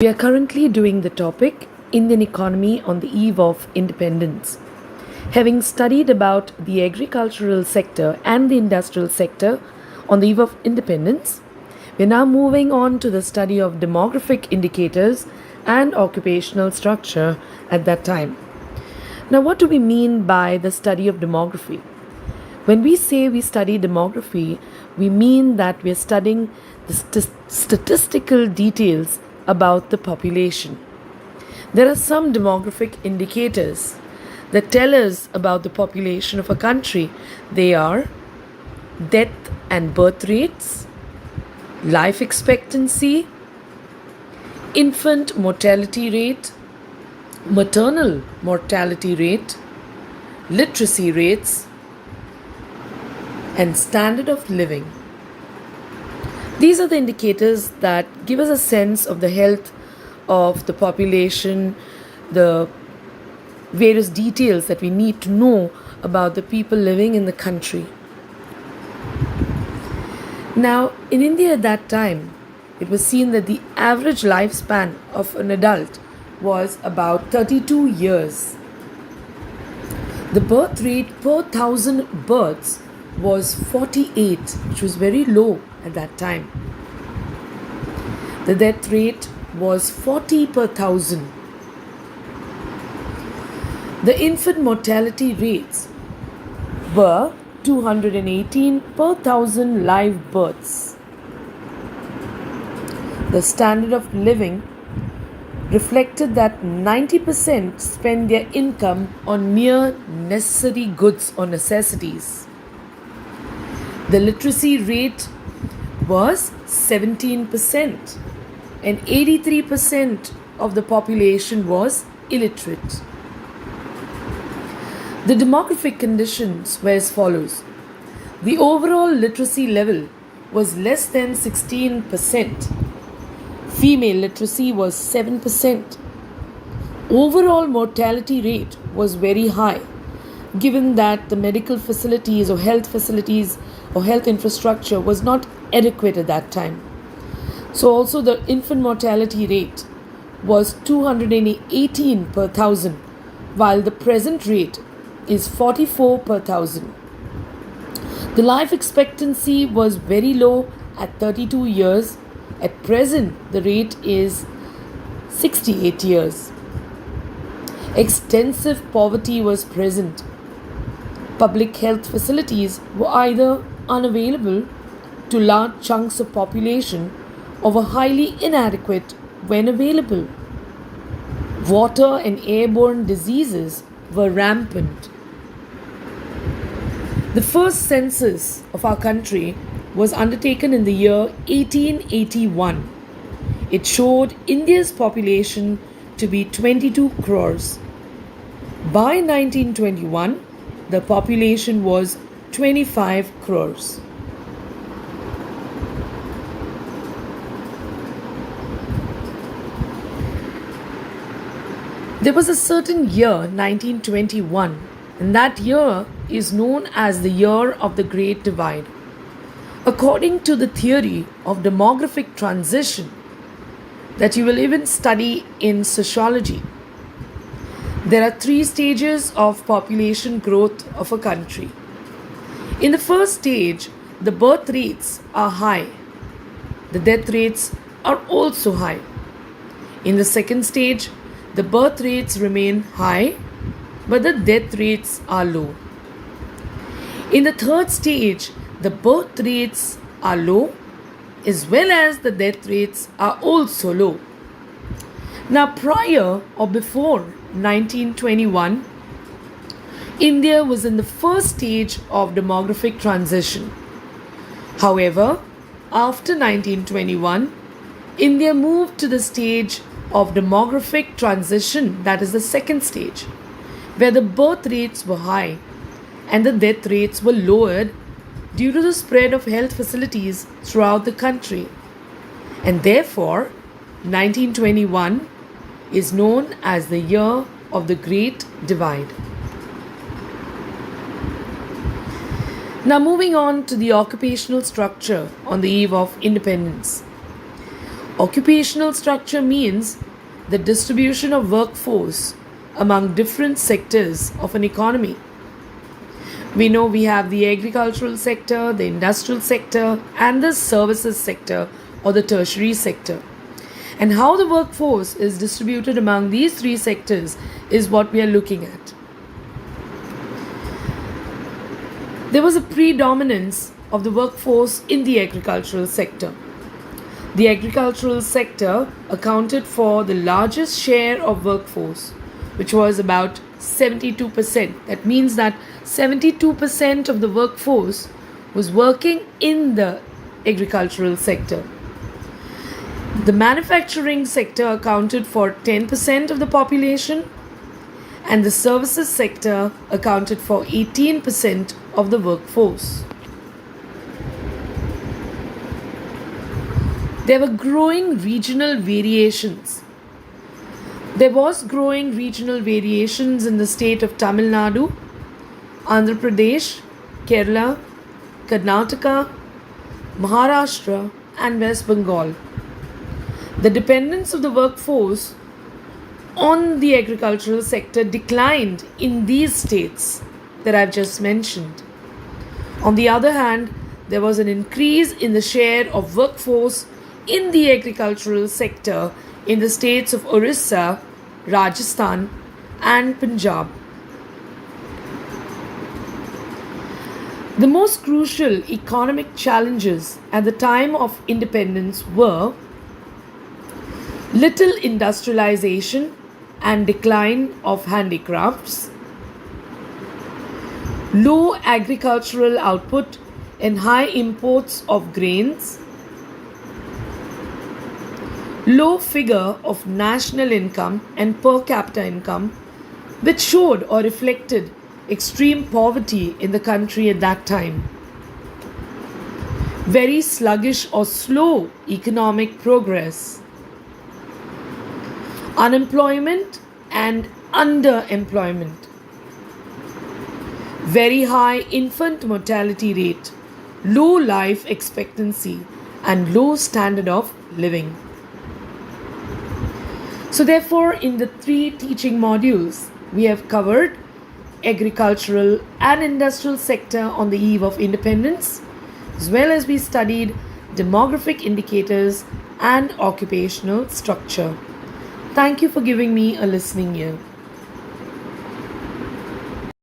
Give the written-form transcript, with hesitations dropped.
We are currently doing the topic Indian economy on the eve of independence. Having studied about the agricultural sector and the industrial sector on the eve of independence, we are now moving on to the study of demographic indicators and occupational structure at that time. Now, what do we mean by the study of demography? When we say we study demography, we mean that we are studying the statistical details about the population. There are some demographic indicators that tell us about the population of a country. They are death and birth rates, life expectancy, infant mortality rate, maternal mortality rate, literacy rates, and standard of living. These are the indicators that give us a sense of the health of the population, the various details that we need to know about the people living in the country. Now, in India at that time, it was seen that the average lifespan of an adult was about 32 years. The birth rate per 1,000 births was 48, which was very low at that time. The death rate was 40 per 1,000. The infant mortality rates were 218 per 1,000 live births. The standard of living reflected that 90% spend their income on mere necessary goods or necessities. The literacy rate was 17% and 83% of the population was illiterate. The demographic conditions were as follows. The overall literacy level was less than 16%. Female literacy was 7%. Overall mortality rate was very high, given that the medical facilities or health infrastructure was not adequate at that time. So also the infant mortality rate was 218 per 1,000, while the present rate is 44 per 1,000. The life expectancy was very low at 32 years. At present, the rate is 68 years. Extensive poverty was present. Public health facilities were either unavailable to large chunks of population or were highly inadequate when available. Water and airborne diseases were rampant. The first census of our country was undertaken in the year 1881. It showed India's population to be 22 crores. By 1921, the population was 25 crores. There was a certain year, 1921, and that year is known as the year of the Great Divide. According to the theory of demographic transition that you will even study in sociology, there are 3 stages of population growth of a country. In the first stage, the birth rates are high. The death rates are also high. In the second stage, the birth rates remain high, but the death rates are low. In the third stage, the birth rates are low as well as the death rates are also low. Now, prior or before 1921, India was in the first stage of demographic transition. However, after 1921, India moved to the stage of demographic transition, that is the second stage, where the birth rates were high and the death rates were lowered due to the spread of health facilities throughout the country. And therefore, 1921 is known as the year of the Great Divide. Now moving on to the occupational structure on the eve of independence. Occupational structure means the distribution of workforce among different sectors of an economy. We know we have the agricultural sector, the industrial sector, and the services sector or the tertiary sector. And how the workforce is distributed among these three sectors is what we are looking at. There was a predominance of the workforce in the agricultural sector. The agricultural sector accounted for the largest share of workforce, which was about 72%. That means that 72% of the workforce was working in the agricultural sector. The manufacturing sector accounted for 10% of the population, and the services sector accounted for 18% of the workforce. There were growing regional variations. There was growing regional variations in the state of Tamil Nadu, Andhra Pradesh, Kerala, Karnataka, Maharashtra, and West Bengal. The dependence of the workforce on the agricultural sector declined in these states that I've just mentioned. On the other hand, there was an increase in the share of workforce in the agricultural sector in the states of Orissa, Rajasthan, and Punjab. The most crucial economic challenges at the time of independence were little industrialization and decline of handicrafts, low agricultural output and high imports of grains, low figure of national income and per capita income, which showed or reflected extreme poverty in the country at that time, very sluggish or slow economic progress, unemployment and underemployment, very high infant mortality rate, low life expectancy, and low standard of living. So, therefore, in the three teaching modules, we have covered agricultural and industrial sector on the eve of independence, as well as we studied demographic indicators and occupational structure. Thank you for giving me a listening ear.